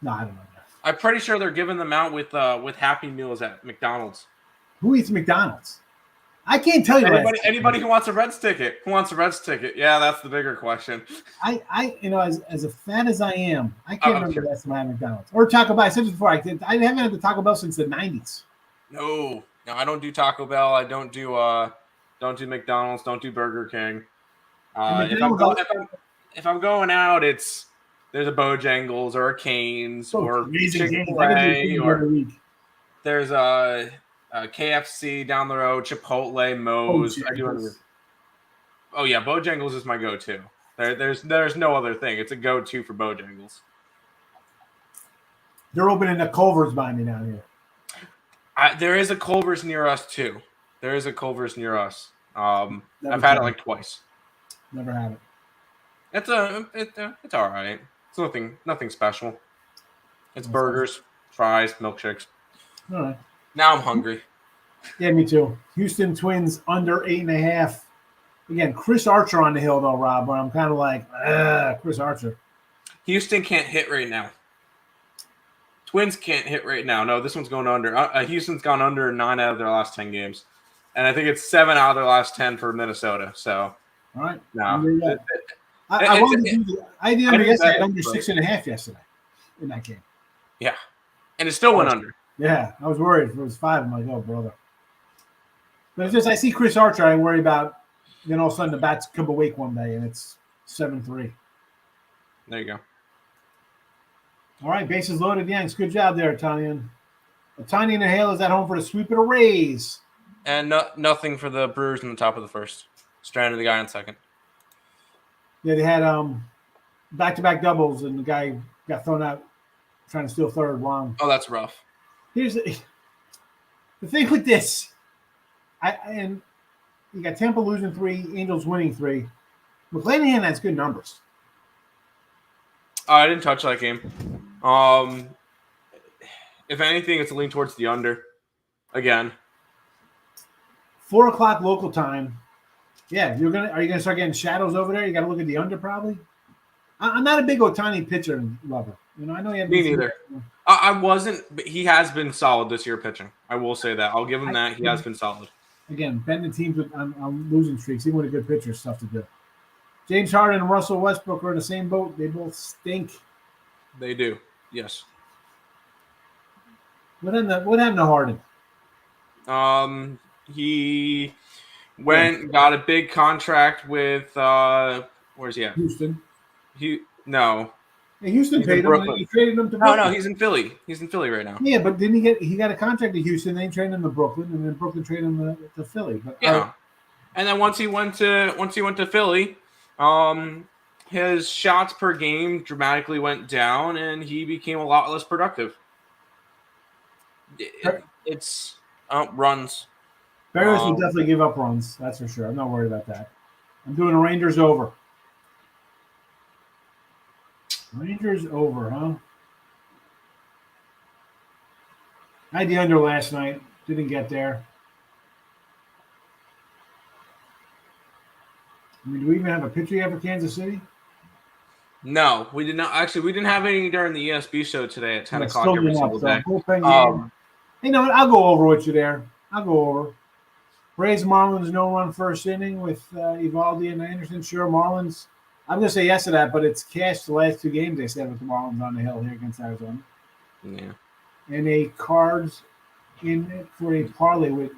No, I don't know. I'm pretty sure they're giving them out with Happy Meals at McDonald's. Who eats McDonald's? I can't tell you. Anybody who wants a Reds ticket. Who wants a Reds ticket? Yeah, that's the bigger question. I as a fan as I am, I can't remember the last time I had McDonald's or Taco Bell. I said this before. I haven't had the Taco Bell since the 90s. No, I don't do Taco Bell. I don't do McDonald's. Don't do Burger King. If I'm going out, there's a Bojangles or a Cane's or Chick-fil-A or there's a KFC down the road, Chipotle, Moe's. Oh yeah, Bojangles is my go-to. There's no other thing. It's a go-to for Bojangles. They're opening a Culver's by me down here. There is a Culver's near us too. There is a Culver's near us. I've had it like twice. Never had it. It's all right. It's nothing special. It's burgers, fries, milkshakes. All right. Now I'm hungry. Yeah, me too. Houston Twins under 8.5. Again, Chris Archer on the hill though, Rob. But I'm kind of like, Chris Archer. Houston can't hit right now. Twins can't hit right now. No, this one's going under. Houston's gone under 9 out of their last 10 games, and I think it's 7 out of their last 10 for Minnesota. So, all right. No. I wanted to do the under yesterday. I under 6.5 yesterday in that game. Yeah, and it still went under. Yeah, I was worried if it was 5. I'm like, oh brother. But it's just I see Chris Archer. I worry about. Then all of a sudden the bats come awake one day and it's 7-3. There you go. All right, bases loaded, Yanks. Good job there, Tanyan. Tanya and the Hale is at home for the sweep of the Rays. And nothing for the Brewers in the top of the first. Stranded the guy on second. Yeah, they had back-to-back doubles, and the guy got thrown out trying to steal third. Wrong. Oh, that's rough. Here's the thing with this. And you got Tampa losing 3, Angels winning 3. McClanahan has good numbers. I didn't touch that game. If anything, it's a lean towards the under. Again. 4:00 local time. Yeah, are you gonna start getting shadows over there? You got to look at the under probably. I'm not a big Ohtani pitcher lover. I know he had me neither. I wasn't, but he has been solid this year pitching. I will say that. I'll give him that. He has been solid. Again, bending teams on losing streaks, even with a good pitcher, stuff to do. James Harden and Russell Westbrook are in the same boat. They both stink. They do. Yes. What happened to Harden? He got a big contract with where's he at? Houston. No. Hey, Houston paid him. And he traded him to Brooklyn. No, he's in Philly. He's in Philly right now. Yeah, but didn't he got a contract to Houston? They traded him to Brooklyn, and then Brooklyn traded him to Philly. But yeah. And then once he went to Philly, his shots per game dramatically went down, and he became a lot less productive. It's runs. Barrios will definitely give up runs. That's for sure. I'm not worried about that. I'm doing a Rangers over. Rangers over, huh? I had the under last night. Didn't get there. Do we even have a pitcher yet for Kansas City? No, we did not. Actually, we didn't have any during the ESB show today at 10 o'clock every single day. You know what? I'll go over with you there. I'll go over. Braves Marlins no-run first inning with Evaldi and Anderson. Sure, Marlins. I'm going to say yes to that, but it's cashed the last 2 games they said with the Marlins on the hill here against Arizona. Yeah. And a Cards in it for a parlay with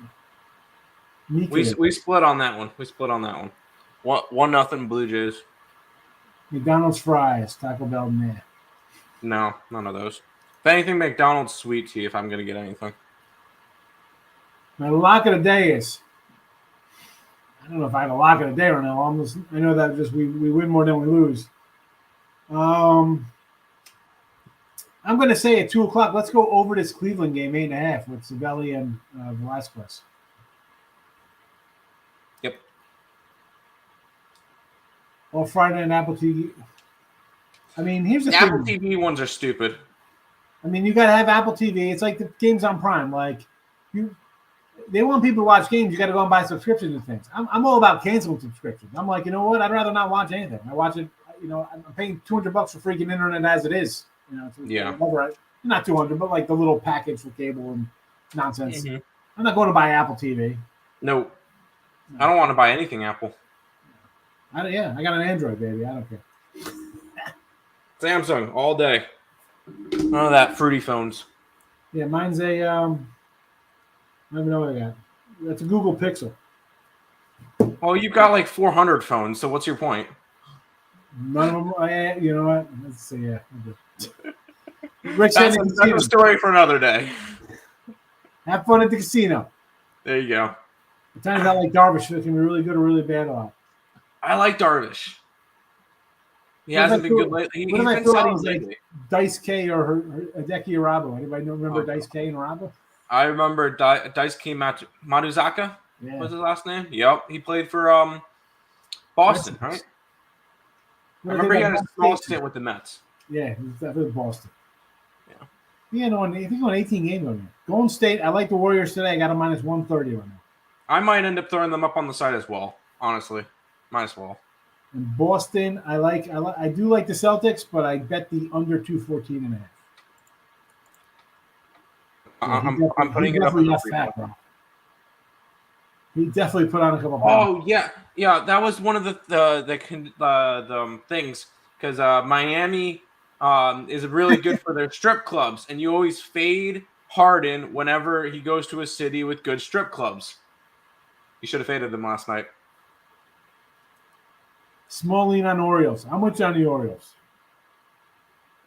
Mika. We split on that one. 1-0 Blue Jays. McDonald's fries, Taco Bell, nah. No, none of those. If anything, McDonald's sweet tea if I'm going to get anything. My lock of the day is, I don't know if I have a lock of the day right now. I know that just we win more than we lose. I'm going to say at 2:00, let's go over this Cleveland game, 8.5 with Savelli and Velasquez. Yep. All Friday on Apple TV. I mean, here's the thing. Apple TV ones are stupid. I mean, you got to have Apple TV. It's like the games on Prime. Like, they want people to watch games. You got to go and buy subscriptions and things. I'm all about canceling subscriptions. I'm like, you know what? I'd rather not watch anything. I watch it. I'm paying $200 for freaking internet as it is. Not 200, but like the little package for cable and nonsense. Mm-hmm. I'm not going to buy Apple TV. No. I don't want to buy anything Apple. I got an Android, baby. I don't care. Samsung all day. None of that fruity phones. Yeah, mine's a I don't even know what I got. That's a Google Pixel. Well, you've got like 400 phones, so what's your point? None of them. You know what? Let's see. Yeah. That's a story for another day. Have fun at the casino. There you go. Sometimes I like Darvish. It can be really good or really bad a lot. I like Darvish. He hasn't been good lately. What if I thought he was like Dice K or Hideki Arabo? Anybody remember Dice K and Arabo? I remember Dice K Matuzaka. Yeah. Was his last name? Yep. He played for Boston, right? I remember he had a small stint with the Mets. Yeah, he's definitely Boston. Yeah. I think he won 18 games on there. Golden State, I like the Warriors today. I got a -130 right now. I might end up throwing them up on the side as well, honestly. Might as well. And Boston, I do like the Celtics, but I bet the under 214.5. I'm putting it up. He definitely put on a couple Oh pounds. yeah. That was one of the things because Miami is really good for their strip clubs, and you always fade Harden whenever he goes to a city with good strip clubs. You should have faded them last night. Small lean on Orioles. I'm with you on the Orioles.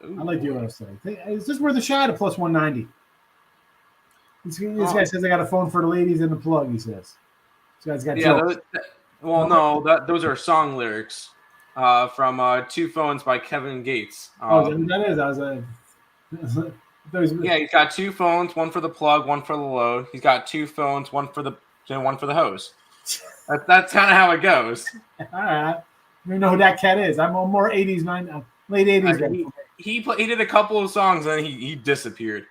Ooh, I like the Orioles today. Is this worth a shot at plus 190? This guy says I got a phone for the ladies and the plug. He says this guy's got jokes. Those are song lyrics from Two Phones by Kevin Gates. That is. I was Yeah, he's got two phones, one for the plug, one for the load. He's got two phones, one for the hose. That's kind of how it goes. all right. You know who that cat is. I'm more 80s, late 80s. He did a couple of songs and then he disappeared.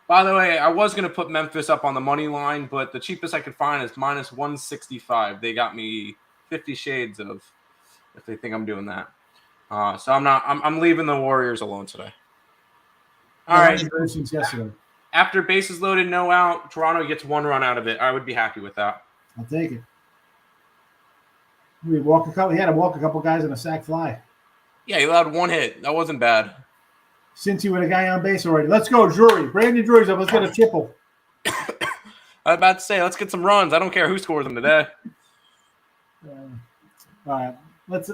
By the way, I was going to put Memphis up on the money line, but the cheapest I could find is minus 165. They got me 50 shades of if they think I'm doing that. So I'm leaving the Warriors alone today. All right. After bases loaded, no out, Toronto gets one run out of it. I would be happy with that. I'll take it. He had to walk a couple guys in a sac fly. Yeah, he allowed one hit. That wasn't bad. Cincy with a guy on base already. Let's go, Drury. Brandon Drury's up. Let's get a triple. I was about to say, let's get some runs. I don't care who scores them today. All right. Let's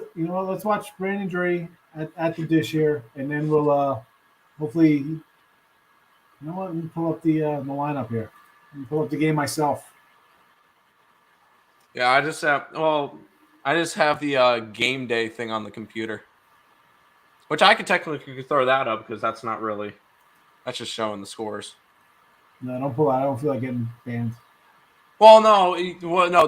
watch Brandon Drury at the dish here, and then we'll hopefully. You know what? Let me pull up the lineup here. Let me pull up the game myself. Yeah, I just have the game day thing on the computer. Which I could technically throw that up because that's just showing the scores. No, don't pull out. I don't feel like getting banned. Well, no,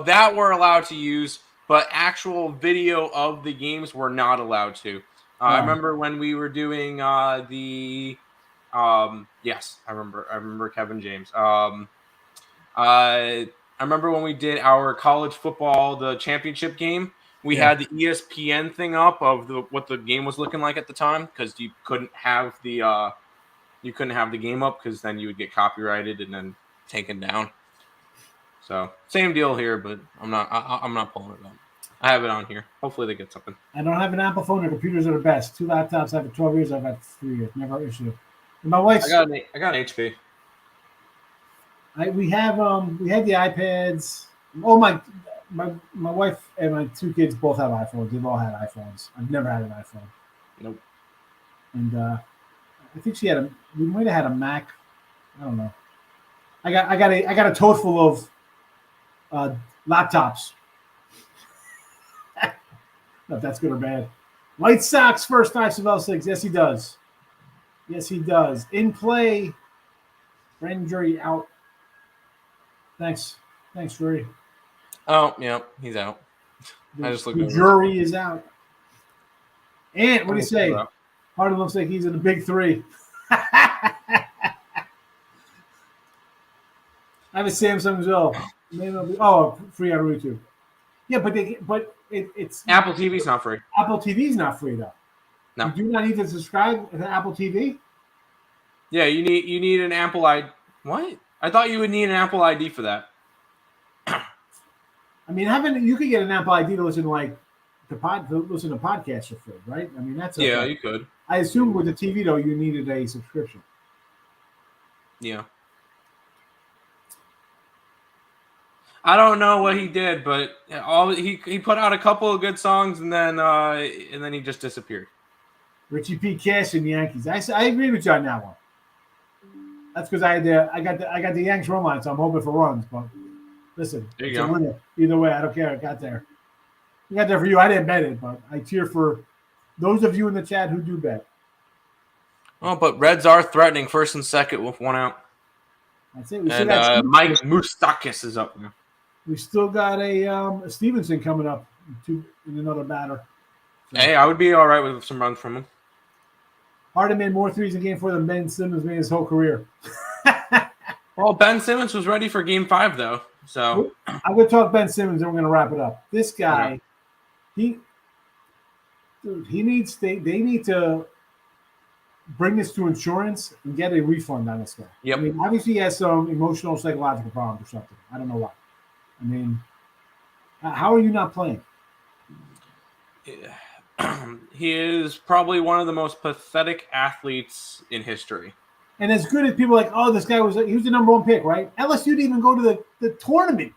that we're allowed to use, but actual video of the games we're not allowed to. I remember when we were doing yes, I remember Kevin James. I remember when we did our college football, the championship game. We had the ESPN thing up of what the game was looking like at the time because you couldn't have the game up because then you would get copyrighted and then taken down. So same deal here, but I'm not pulling it up. I have it on here. Hopefully they get something. I don't have an Apple phone. The computers are the best. 2 laptops. I've had 12 years. I've had 3 years. Never an issue. And my wife's. I got an HP. We had the iPads. Oh my wife and my 2 kids both have iPhones. They've all had iPhones. I've never had an iPhone. Nope. And I think we might have had a Mac. I don't know. I got a tote full of laptops. I don't know if that's good or bad. White Sox first 5 of L6. Yes, he does. Yes, he does. In play. Brandon Drury out. Thanks, Drury. Oh, yeah, he's out. I just looked. The jury is out. And what do you say? Harden looks like he's in the big 3. I have a Samsung as well. Free on YouTube. Yeah, but it's Apple TV's not free. Apple TV's not free though. No. You do not need to subscribe to Apple TV. Yeah, you need an Apple ID. What? I thought you would need an Apple ID for that. I mean, you could get an Apple ID to listen to listen to podcasts for free, right? I mean, that's yeah, you could. I assume with the TV though, you needed a subscription. Yeah. I don't know what he did, but he put out a couple of good songs and then he just disappeared. Richie P. Cash and the Yankees. I agree with you on that one. That's because I got the Yanks run line, so I'm hoping for runs. But listen, it's a winner. Either way, I don't care. I got there. I got there for you. I didn't bet it, but I cheer for those of you in the chat who do bet. Oh, but Reds are threatening first and second with 1 out. That's it. And Mike Moustakis is up now. We still got a Stevenson coming up in another batter. So, hey, I would be all right with some runs from him. Harden made more threes in Game 4 than Ben Simmons made his whole career. Well, Ben Simmons was ready for Game 5, though. So I'm going to talk Ben Simmons, and we're going to wrap it up. This guy, they need to bring this to insurance and get a refund on this guy. Yep. I mean, obviously he has some emotional, psychological problems or something. I don't know why. I mean, How are you not playing? He is probably one of the most pathetic athletes in history. And as good as people are like, oh, this guy was the number one pick, right? LSU didn't even go to the tournament.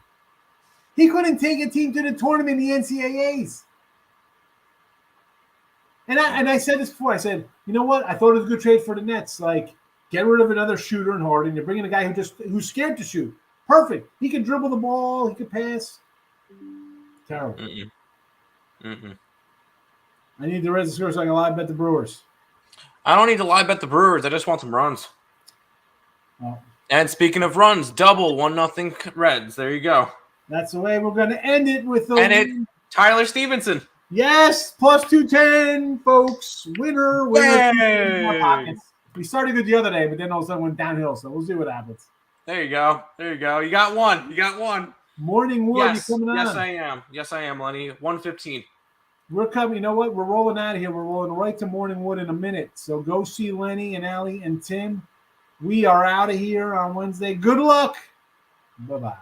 He couldn't take a team to the tournament in the NCAAs. And I said this before. I said, you know what? I thought it was a good trade for the Nets. Like, get rid of another shooter in Harden. You're bringing a guy who's scared to shoot. Perfect. He can dribble the ball. He can pass. Terrible. I need the Reds to score so I can live bet the Brewers. I don't need to live bet the Brewers. I just want some runs. Oh. And speaking of runs, double 1-0 Reds. There you go. That's the way we're going to end it with the Tyler Stevenson. Yes, plus 210, folks. Winner. Yay! We started good the other day, but then all of a sudden went downhill. So we'll see what happens. There you go. You got one. Morning Wood, you coming on? Yes, I am, Lenny. 1:15. We're coming. You know what? We're rolling out of here. We're rolling right to Morning Wood in a minute. So go see Lenny and Allie and Tim. We are out of here on Wednesday. Good luck. Bye-bye.